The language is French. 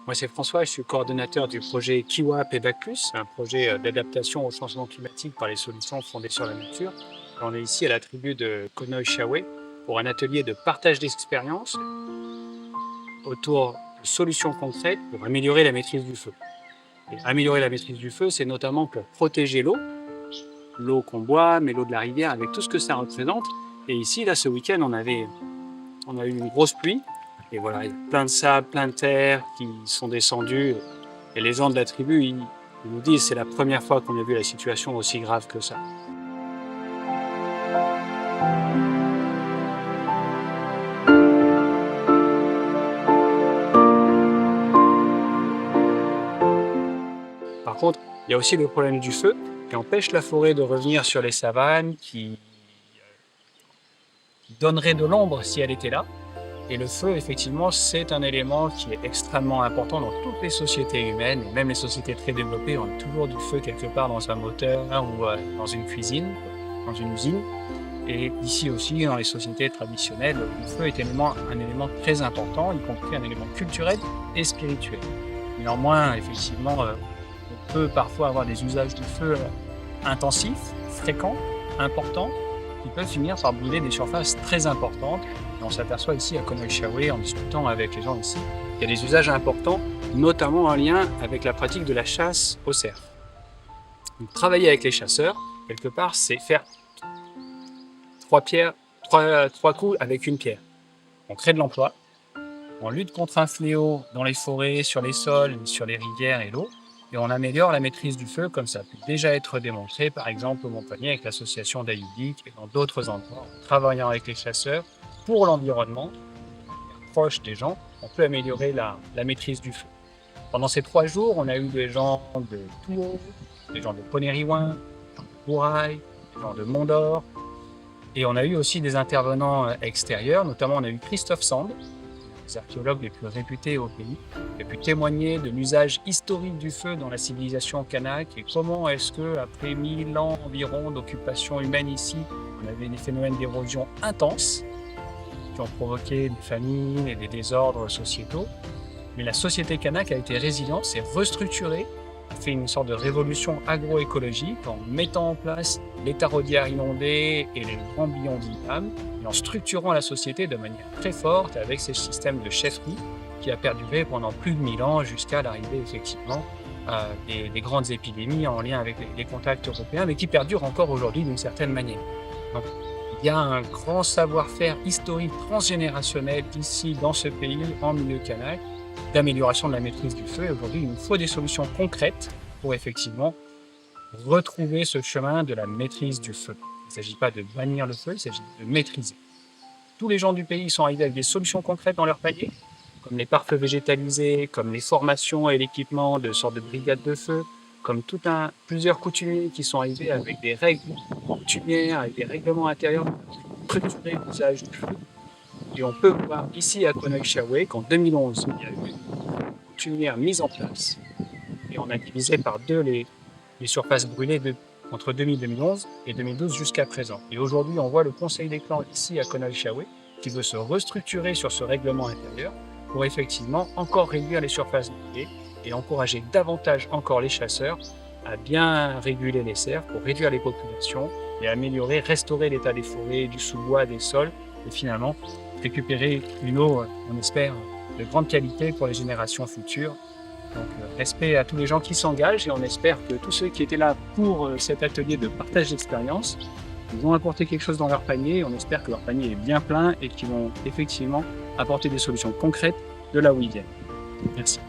Moi, c'est François, je suis coordonnateur du projet Kiwap et Bac+, un projet d'adaptation au changement climatique par les solutions fondées sur la nature. On est ici à la tribu de Konoye-Shawe pour un atelier de partage d'expériences autour de solutions concrètes pour améliorer la maîtrise du feu. Et améliorer la maîtrise du feu, c'est notamment pour protéger l'eau qu'on boit, mais l'eau de la rivière, avec tout ce que ça représente. Et ici, là, ce week-end, on a eu une grosse pluie. Et voilà, il y a plein de sable, plein de terre qui sont descendus. Et les gens de la tribu, ils nous disent que c'est la première fois qu'on a vu la situation aussi grave que ça. Par contre, il y a aussi le problème du feu qui empêche la forêt de revenir sur les savanes, qui donnerait de l'ombre si elle était là. Et le feu, effectivement, c'est un élément qui est extrêmement important dans toutes les sociétés humaines, et même les sociétés très développées ont toujours du feu quelque part dans un moteur ou dans une cuisine, dans une usine. Et ici aussi, dans les sociétés traditionnelles, le feu est un élément très important, y compris un élément culturel et spirituel. Néanmoins, effectivement, on peut parfois avoir des usages du feu intensifs, fréquents, importants, qui peuvent finir par brûler des surfaces très importantes. Et on s'aperçoit ici à Konoye-Shawe, en discutant avec les gens ici, qu'il y a des usages importants, notamment en lien avec la pratique de la chasse au cerf. Donc, travailler avec les chasseurs, quelque part, c'est faire trois coups avec une pierre. On crée de l'emploi, on lutte contre un fléau dans les forêts, sur les sols, sur les rivières et l'eau, et on améliore la maîtrise du feu, comme ça a pu déjà être démontré, par exemple au Montpellier avec l'association d'Ayudik et dans d'autres endroits. En travaillant avec les chasseurs, pour l'environnement, proche des gens, on peut améliorer la maîtrise du feu. Pendant ces 3 jours, on a eu des gens de Touault, des gens de Ponériouin, des gens de Bourail, des gens de Mont-d'Or, et on a eu aussi des intervenants extérieurs, notamment on a eu Christophe Sand, les archéologues les plus réputés au pays, qui a pu témoigner de l'usage historique du feu dans la civilisation kanak et comment est-ce que, après 1000 ans environ d'occupation humaine ici, on avait des phénomènes d'érosion intenses qui ont provoqué des famines et des désordres sociétaux. Mais la société kanak a été résiliente, s'est restructurée, a fait une sorte de révolution agroécologique en mettant en place les taraudières inondées et les grands billons d'immeubles, et en structurant la société de manière très forte avec ces systèmes de chefferie qui a perduré pendant plus de 1000 ans jusqu'à l'arrivée effectivement des grandes épidémies en lien avec les contacts européens, mais qui perdurent encore aujourd'hui d'une certaine manière. Donc, il y a un grand savoir-faire historique transgénérationnel ici dans ce pays, en milieu kanak, d'amélioration de la maîtrise du feu. Et aujourd'hui, il nous faut des solutions concrètes pour effectivement retrouver ce chemin de la maîtrise du feu. Il ne s'agit pas de bannir le feu, il s'agit de maîtriser. Tous les gens du pays sont arrivés avec des solutions concrètes dans leur panier, comme les pare-feux végétalisés, comme les formations et l'équipement de sortes de brigades de feu, comme plusieurs coutumiers qui sont arrivés avec des règles coutumières, avec des règlements intérieurs pour structurer l'usage du feu. Et on peut voir ici à Konoye-Shawe qu'en 2011, il y a eu une coutumière mise en place. Et on a divisé par 2 les surfaces brûlées entre 2011 et 2012 jusqu'à présent. Et aujourd'hui, on voit le Conseil des clans ici à Konoye-Shawe qui veut se restructurer sur ce règlement intérieur pour effectivement encore réduire les surfaces brûlées et encourager davantage encore les chasseurs à bien réguler les cerfs pour réduire les populations et améliorer, restaurer l'état des forêts, du sous-bois, des sols et finalement récupérer une eau, on espère, de grande qualité pour les générations futures. Donc respect à tous les gens qui s'engagent et on espère que tous ceux qui étaient là pour cet atelier de partage d'expérience vont apporter quelque chose dans leur panier. On espère que leur panier est bien plein et qu'ils vont effectivement apporter des solutions concrètes de là où ils viennent. Merci.